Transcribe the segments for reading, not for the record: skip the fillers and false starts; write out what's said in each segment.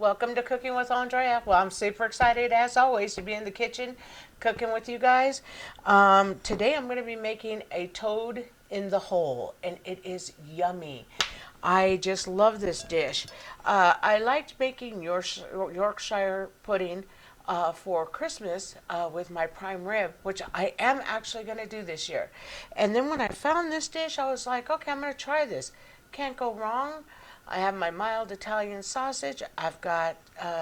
Welcome to Cooking with Andrea. Well, I'm super excited as always to be in the kitchen cooking with you guys. Today I'm going to be making a toad in the hole, and it is yummy. I just love this dish. I liked making Yorkshire pudding for Christmas with my prime rib, which I am actually going to do this year. And then when I found this dish, I was like, okay, I'm going to try this. Can't go wrong. I have my mild Italian sausage. I've got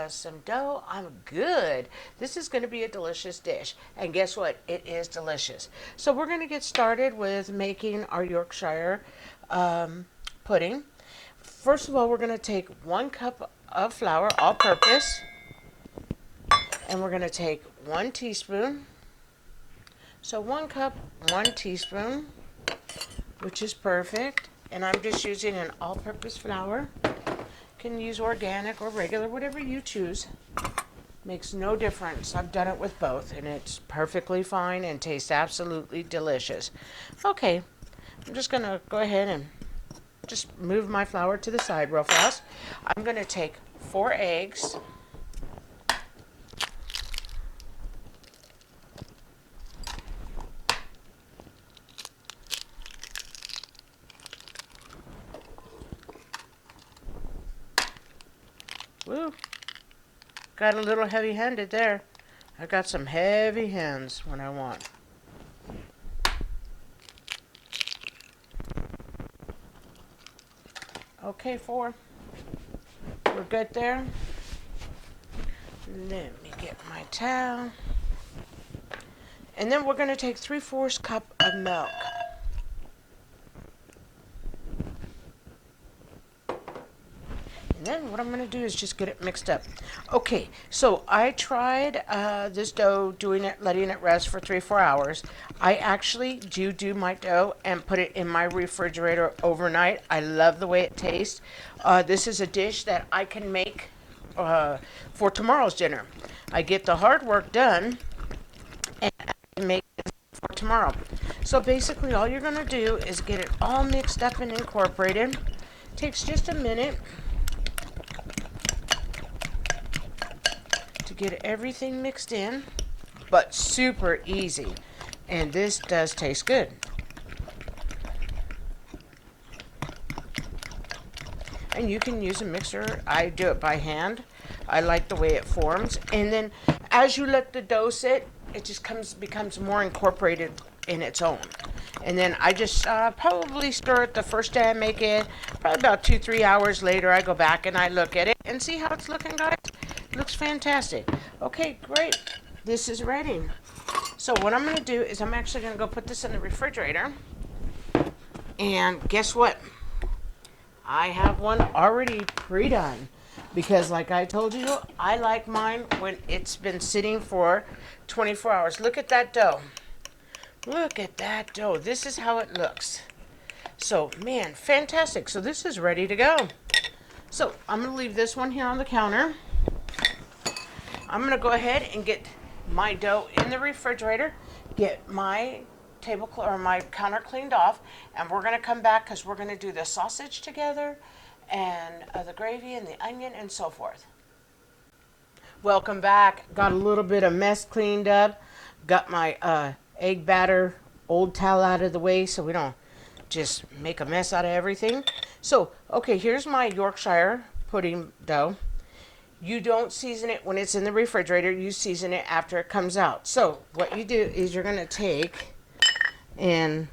some dough. I'm good. This is going to be a delicious dish. And guess what? It is delicious. So we're going to get started with making our Yorkshire pudding. First of all, we're going to take 1 cup of flour, all purpose. And we're going to take 1 teaspoon. So 1 cup, 1 teaspoon, which is perfect. And I'm just using an all-purpose flour. You can use organic or regular, whatever you choose. Makes no difference. I've done it with both, and it's perfectly fine and tastes absolutely delicious. Okay, I'm just going to go ahead and just move my flour to the side real fast. I'm going to take 4 eggs. Woo. Got a little heavy-handed there. I got some heavy hands when I want. Okay, 4. We're good there. Let me get my towel. And then we're going to take 3/4 cup of milk. And then what I'm going to do is just get it mixed up. Okay, so I tried this dough, letting it rest for 3-4 hours. I actually do my dough and put it in my refrigerator overnight. I love the way it tastes. This is a dish that I can make for tomorrow's dinner. I get the hard work done and I can make it for tomorrow. So basically all you're going to do is get it all mixed up and incorporated. Takes just a minute to get everything mixed in, but super easy. And this does taste good. And you can use a mixer. I do it by hand. I like the way it forms. And then as you let the dough sit, it just becomes more incorporated in its own. And then I just probably stir it the first day I make it. Probably about 2-3 hours later, I go back and I look at it and see how it's looking, guys. It looks fantastic. Okay, great. This is ready. So what I'm going to do is I'm actually going to go put this in the refrigerator. And guess what? I have one already pre-done. Because like I told you, I like mine when it's been sitting for 24 hours. Look at that dough. Look at that dough. This is how it looks. So, man, fantastic. So this is ready to go. So I'm going to leave this one here on the counter. I'm going to go ahead and get my dough in the refrigerator, get my my counter cleaned off, and we're going to come back because we're going to do the sausage together and the gravy and the onion and so forth. Welcome back. Got a little bit of mess cleaned up. Got my egg batter old towel out of the way so we don't just make a mess out of everything. So, okay, here's my Yorkshire pudding dough. You don't season it when it's in the refrigerator. You season it after it comes out. So what you do is you're going to take and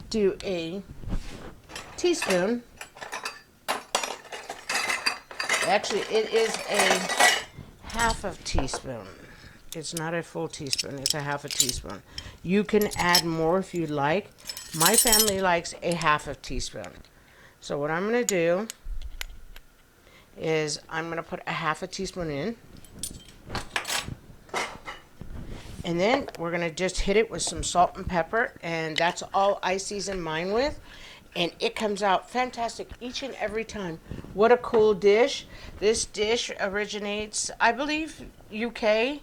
do a teaspoon. Actually, it is a half of teaspoon. It's not a full teaspoon. It's a half a teaspoon. You can add more if you'd like. My family likes a half a teaspoon. So what I'm going to do is I'm going to put a half a teaspoon in. And then we're going to just hit it with some salt and pepper. And that's all I season mine with. And it comes out fantastic each and every time. What a cool dish. This dish originates, I believe, UK.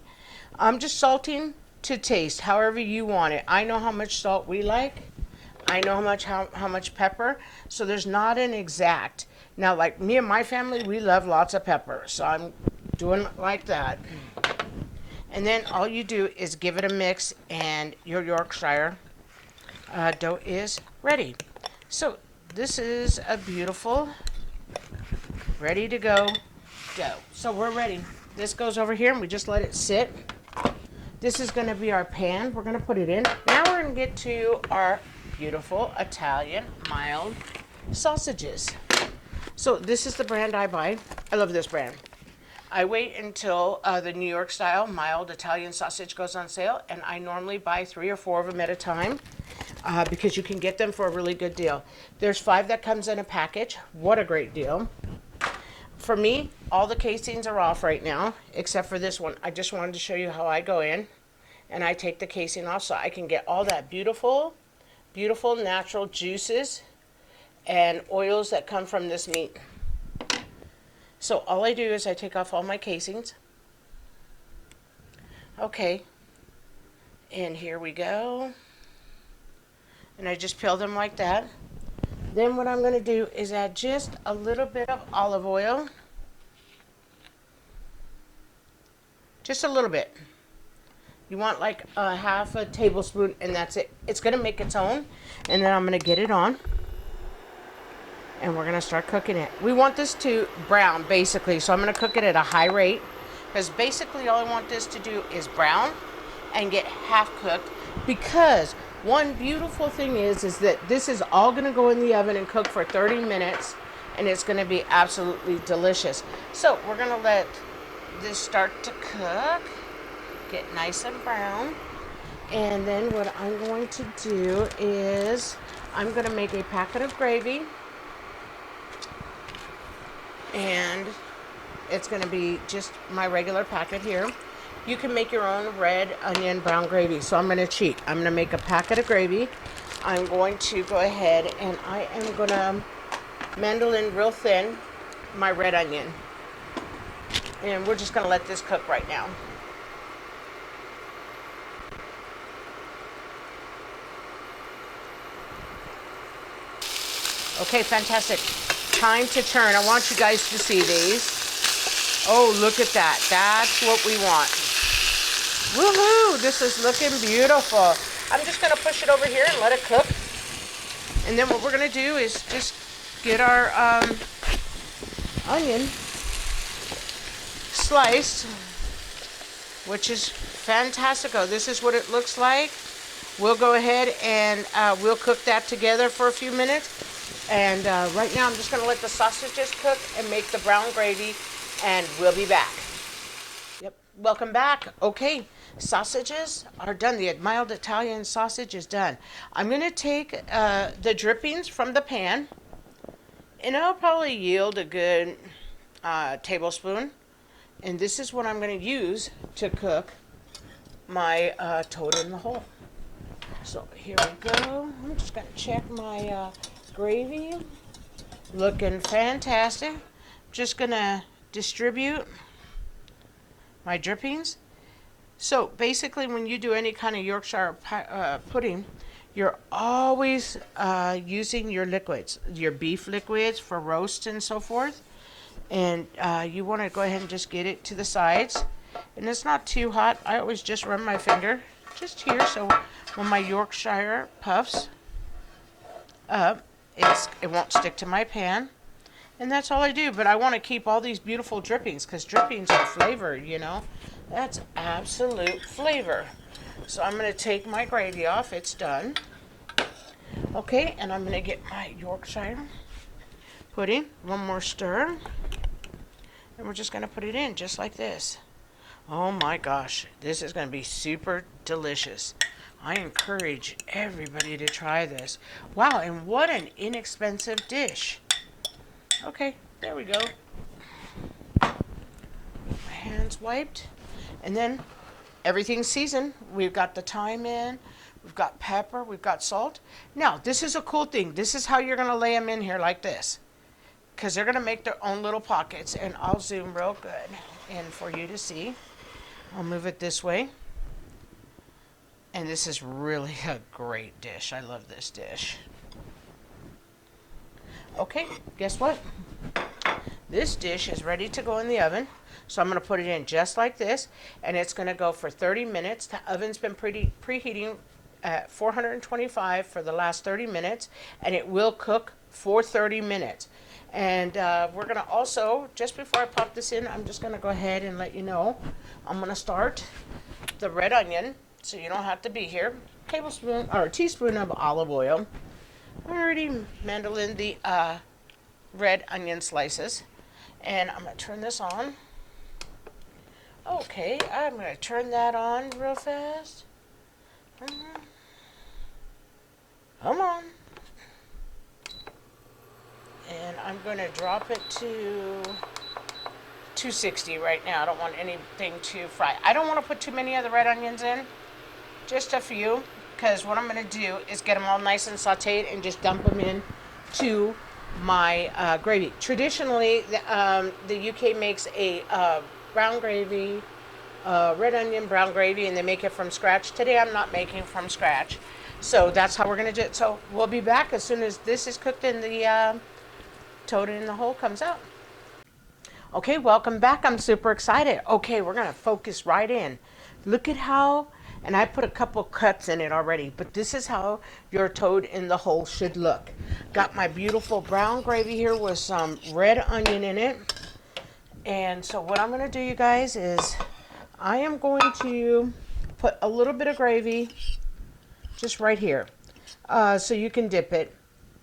I'm just salting to taste, however you want it. I know how much salt we like. I know how much pepper, so there's not an exact. Now, like me and my family, we love lots of pepper, so I'm doing it like that. And then all you do is give it a mix, and your Yorkshire dough is ready. So this is a beautiful, ready to go dough. So we're ready. This goes over here, and we just let it sit. This is going to be our pan. We're going to put it in. Now we're going to get to our beautiful Italian mild sausages. So this is the brand I buy. I love this brand. I wait until the New York style mild Italian sausage goes on sale, and I normally buy 3 or 4 of them at a time because you can get them for a really good deal. There's 5 that comes in a package. What a great deal. For me, all the casings are off right now, except for this one. I just wanted to show you how I go in, and I take the casing off so I can get all that beautiful, beautiful natural juices and oils that come from this meat. So all I do is I take off all my casings. Okay, and here we go. And I just peel them like that. Then what I'm going to do is add just a little bit of olive oil. Just a little bit. You want like a half a tablespoon, and that's it. It's going to make its own. And then I'm going to get it on. And we're going to start cooking it. We want this to brown, basically. So I'm going to cook it at a high rate. Because basically all I want this to do is brown and get half cooked. Because one beautiful thing is that this is all going to go in the oven and cook for 30 minutes. And it's going to be absolutely delicious. So we're going to let this start to cook. Get nice and brown. And then what I'm going to do is I'm going to make a packet of gravy. And it's going to be just my regular packet here. You can make your own red onion brown gravy. So I'm going to cheat. I'm going to make a packet of gravy. I'm going to go ahead and I am going to mandolin real thin my red onion. And we're just going to let this cook right now. Okay, fantastic. Time to turn. I want you guys to see these. Oh, look at that. That's what we want. Woohoo! This is looking beautiful. I'm just going to push it over here and let it cook. And then what we're going to do is just get our onion sliced, which is fantastico. This is what it looks like. We'll go ahead and we'll cook that together for a few minutes. And right now I'm just going to let the sausages cook and make the brown gravy, and we'll be back. Yep, welcome back. Okay, sausages are done. The mild Italian sausage is done. I'm going to take the drippings from the pan, and I'll probably yield a good tablespoon. And this is what I'm going to use to cook my toad in the hole. So here we go. I'm just going to check my gravy. Looking fantastic. Just going to distribute my drippings. So basically when you do any kind of Yorkshire pudding, you're always using your liquids, your beef liquids for roast and so forth. And you want to go ahead and just get it to the sides. And it's not too hot. I always just run my finger just here, so when my Yorkshire puffs up, it won't stick to my pan. And that's all I do. But I want to keep all these beautiful drippings, because drippings are flavor, you know. That's absolute flavor. So I'm going to take my gravy off. It's done. Okay, and I'm going to get my Yorkshire pudding. One more stir. And we're just going to put it in just like this. Oh my gosh, this is going to be super delicious. I encourage everybody to try this. Wow, and what an inexpensive dish. Okay, there we go. My hands wiped. And then everything's seasoned. We've got the thyme in. We've got pepper. We've got salt. Now, this is a cool thing. This is how you're going to lay them in here like this, because they're going to make their own little pockets. And I'll zoom real good in for you to see. I'll move it this way. And this is really a great dish. I love this dish. Okay, guess what? This dish is ready to go in the oven. So I'm going to put it in just like this, and it's going to go for 30 minutes. The oven's been preheating at 425 for the last 30 minutes, and it will cook for 30 minutes. And we're going to also, just before I pop this in, I'm just going to go ahead and let you know, I'm going to start the red onion, so you don't have to be here. Tablespoon or a teaspoon of olive oil. I already mandolin the red onion slices, and I'm going to turn this on. Okay, I'm going to turn that on real fast. Come on. And I'm going to drop it to 260 right now. I don't want anything to fry. I don't want to put too many of the red onions in, just a few, because what I'm going to do is get them all nice and sauteed and just dump them in to my gravy. Traditionally, the UK makes a brown gravy, red onion brown gravy, and they make it from scratch. Today I'm not making from scratch, so that's how we're going to do it. So we'll be back as soon as this is cooked and the toad in the hole comes out. Okay, welcome back. I'm super excited. Okay, we're going to focus right in. Look at how, and I put a couple cuts in it already, but this is how your toad in the hole should look. Got my beautiful brown gravy here with some red onion in it. And so what I'm going to do, you guys, is I am going to put a little bit of gravy just right here, so you can dip it.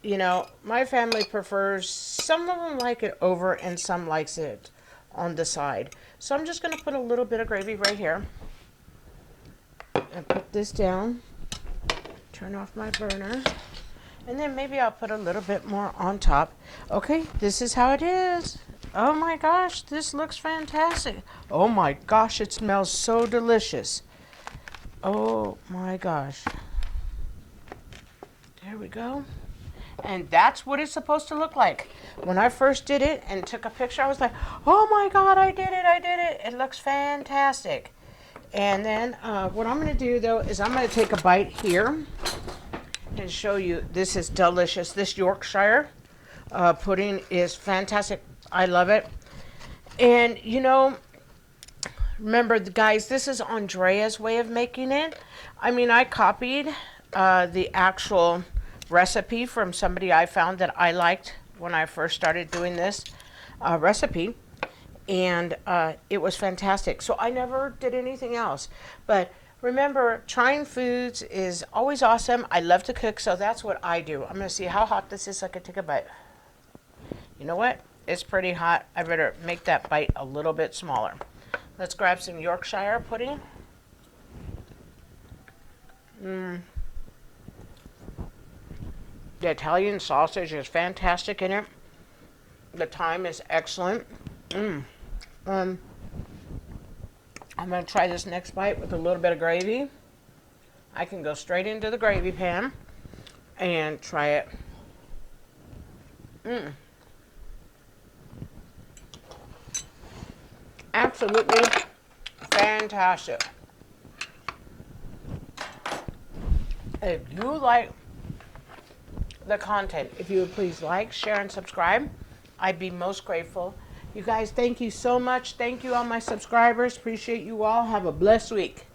You know, my family prefers, some of them like it over and some likes it on the side. So I'm just going to put a little bit of gravy right here and put this down. Turn off my burner. And then maybe I'll put a little bit more on top. Okay, this is how it is. Oh my gosh, this looks fantastic. Oh my gosh, it smells so delicious. Oh my gosh. There we go. And that's what it's supposed to look like. When I first did it and took a picture, I was like, oh my God, I did it. It looks fantastic. And then what I'm going to do, though, is I'm going to take a bite here and show you. This is delicious. This Yorkshire pudding is fantastic. I love it. And, you know, remember, guys, this is Andrea's way of making it. I mean, I copied the actual recipe from somebody I found that I liked when I first started doing this recipe, and it was fantastic. So I never did anything else. But remember, trying foods is always awesome. I love to cook, so that's what I do. I'm going to see how hot this is so I can take a bite. You know what? It's pretty hot. I better make that bite a little bit smaller. Let's grab some Yorkshire pudding. The Italian sausage is fantastic in it. The thyme is excellent. I'm going to try this next bite with a little bit of gravy. I can go straight into the gravy pan and try it. Absolutely fantastic. If you like the content, if you would please like, share, and subscribe, I'd be most grateful. You guys, thank you so much. Thank you, all my subscribers. Appreciate you all. Have a blessed week.